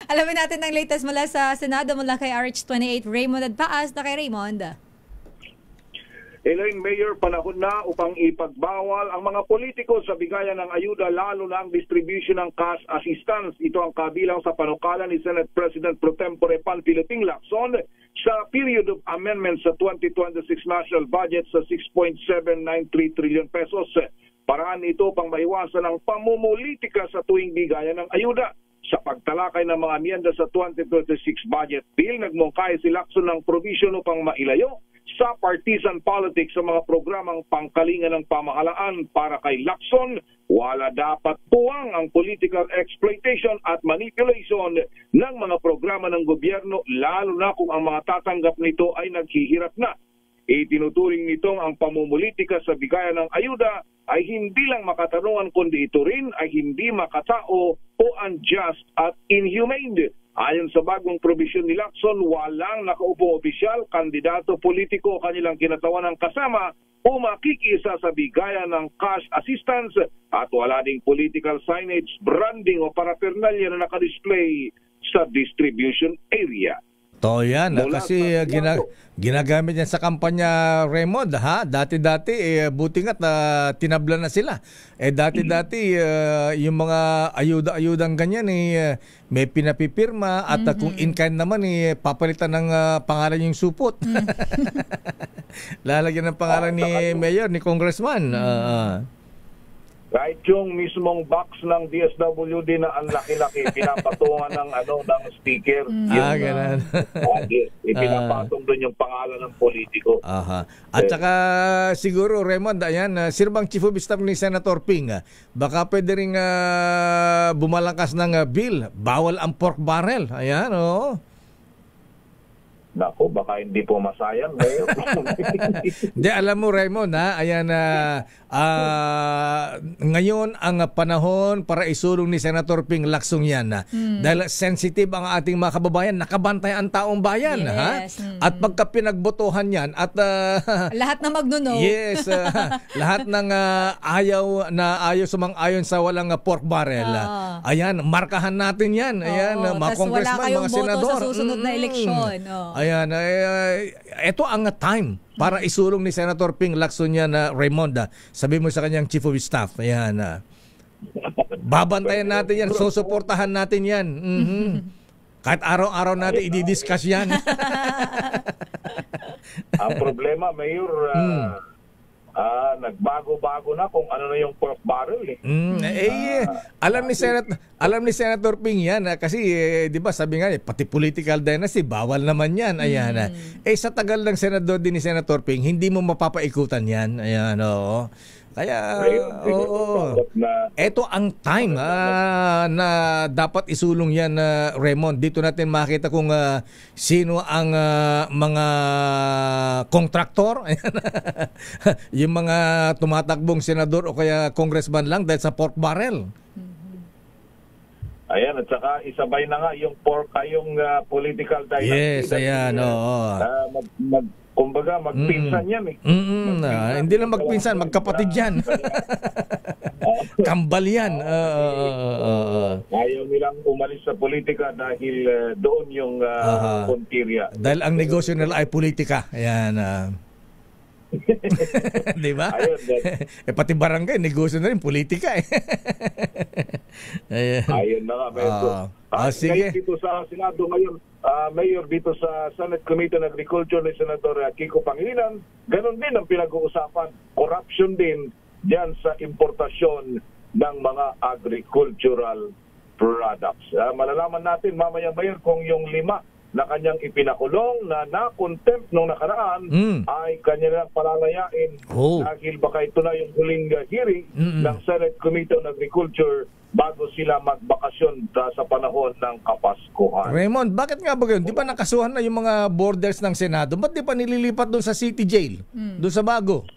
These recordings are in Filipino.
Alamin natin ang latest mula sa Senado mula kay RH28 Raymond Adpaas. Na kay Raymond. Elaine, Mayor, panahon na upang ipagbawal ang mga politiko sa bigayan ng ayuda, lalo na ang distribution ng cash assistance. Ito ang kabilang sa panukala ni Senate President Pro Tempore Panfilo-Ping Lacson sa period of amendments sa 2026 national budget sa 6.793 trillion pesos. Paraan ito pang maiwasan ang pamumulitika sa tuwing bigayan ng ayuda. Sa pagtalakay ng mga miyenda sa 2026 budget bill, nagmungkay si Lacson ng provision upang mailayo sa partisan politics sa mga programang pangkalingan ng pamahalaan. Para kay Lacson, wala dapat puwang ang political exploitation at manipulation ng mga programa ng gobyerno, lalo na kung ang mga tatanggap nito ay naghihirap na. Itinuturing nitong ang pamumulitika sa bigayan ng ayuda ay hindi lang makatarungan kundi ito rin ay hindi makatao o unjust at inhumane. Ayon sa bagong probisyon ni Lacson, walang nakaupong opisyal, kandidato, politiko, kanilang kinatawan ng kasama o makikisa sa bigayan ng cash assistance at wala ding political signage, branding o paraphernalia na nakadisplay sa distribution area. To yan, kasi ginagamit yan sa kampanya, Raymond, ha? Dati-dati, buti nga't tinabla na sila. Dati-dati, yung mga ayuda-ayudang ganyan, may pinapipirma at kung in-kind naman, papalitan ng pangalan yung supot. Lalagyan ng pangalan ni Mayor, ni Congressman. Kahit yung mismong box ng DSWD na ang laki-laki, pinapatungan ng sticker. Ganun. Ipinapatong doon yung pangalan ng politiko. At saka siguro, Raymond, ayan, sino bang Chief of Staff ni Senator Ping? Baka pwede rin bumalangkas ng bill. Bawal ang pork barrel. Ayan, oo. Nako, baka hindi po masayang. Hindi, alam mo, Raymond, ha? Ayan, ngayon ang panahon para isulong ni Senator Ping Lacson yan. Dahil sensitive ang ating mga kababayan, nakabantay ang taong bayan. Yes. At pagka pinagbotohan yan, at lahat na magno-no. Yes, lahat ng ayaw sumang-ayon sa walang pork barrel. Ayan, markahan natin yan. Ayan, mga congressman, mga senador. Sa susunod na eleksyon. Ayan, ito ang time para isulong ni Senator Ping Lacson yan, Raymond. Sabi mo sa kanyang Chief of Staff. Ayan, babantayan natin yan, susuportahan natin yan. Kahit araw-araw natin i-discuss yan. Ang problema, Mayor, nagbago-bago na kung ano na yung pork barrel. Alam ni Senator Ping yan, kasi di ba sabi nga, pati political dynasty, bawal naman yan. Ayan, sa tagal ng senador din ni Senator Ping, hindi mo mapapaikutan yan. Ayan, oo. Kaya, ito ang time na dapat isulong yan, Raymond. Dito natin makita kung sino ang mga kontraktor, yung mga tumatakbong senador o kaya congressman lang dahil sa pork barrel. Ayan, at saka isabay na nga yung pork, yung political dynasty. Yes, ayan, oo. Kumbaga, magpinsan yan hindi lang magpinsan, magkapatid yan. Kambal yan. Ayaw nilang umalis sa politika dahil doon yung puntirya. Dahil ang negosyo nila ay politika. Ayan. Di ba? Pati barangay, negosyo na rin, politika. Ayun na nga, Medyo. Sige. Dito sa Senado ngayon, Mayor, dito sa Senate Committee on Agriculture ni Senator Kiko Pangilinan, ganun din ang pinag-uusapan. Corruption din dyan sa importasyon ng mga agricultural products. Malalaman natin mamaya, Mayor, kung yung 5 na kanyang ipinakulong na na-contempt nung nakaraan ay kanya lang palalayain dahil baka ito na yung huling hearing ng Senate Committee on Agriculture bago sila magbakasyon sa panahon ng Kapaskuhan. Raymond, bakit nga ba yun? Di ba nakasuhan na yung mga borders ng Senado? Ba't di pa nililipat doon sa City Jail? Doon sa Bago?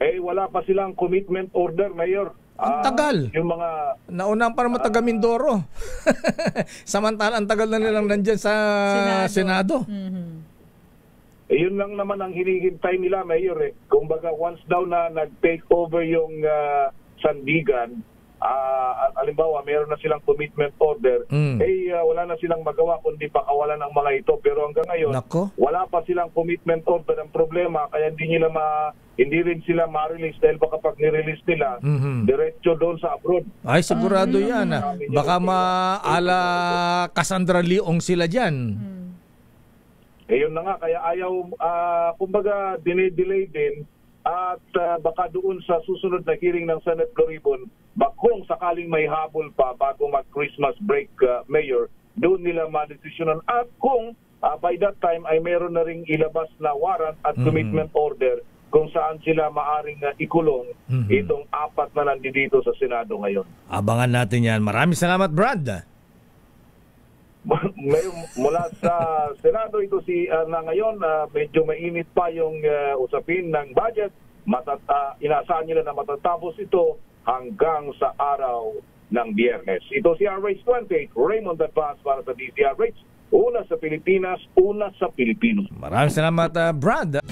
Wala pa silang commitment order, Mayor. Ang tagal. Yung mga naunang para mataga Mindoro. Samantala ang tagal na nilang nandyan sa Senado. Yun lang naman ang hinihintay nila, Mayor. Kumbaga, once daw na nag-take over yung Sandigan, Halimbawa, meron na silang commitment order, wala na silang magawa kundi pakawalan ng mga ito. Pero hanggang ngayon, wala pa silang commitment order. Ang problema, kaya hindi rin sila ma-release dahil baka pag ni-release nila, diretso doon sa abroad. Ay, sigurado yan. Baka maala Cassandra Leong sila dyan. Yun na nga, kaya ayaw, kumbaga, dinay-delay din. At baka doon sa susunod na hearing ng Senate Floribon, kung sakaling may habol pa bago mag-Christmas break, Mayor, doon nila madesisyonan. At kung by that time ay meron na ring ilabas na warrant at commitment order kung saan sila maaring ikulong itong 4 na nandito sa Senado ngayon. Abangan natin yan. Maraming salamat, Brad. Mula sa Senado ito na ngayon, medyo mainit pa yung usapin ng budget. Inaasahan nila na matatapos ito hanggang sa araw ng Biyernes. Ito si RH28, Raymond Advance para sa DZRH. Una sa Pilipinas, una sa Pilipino. Maraming salamat, Brad.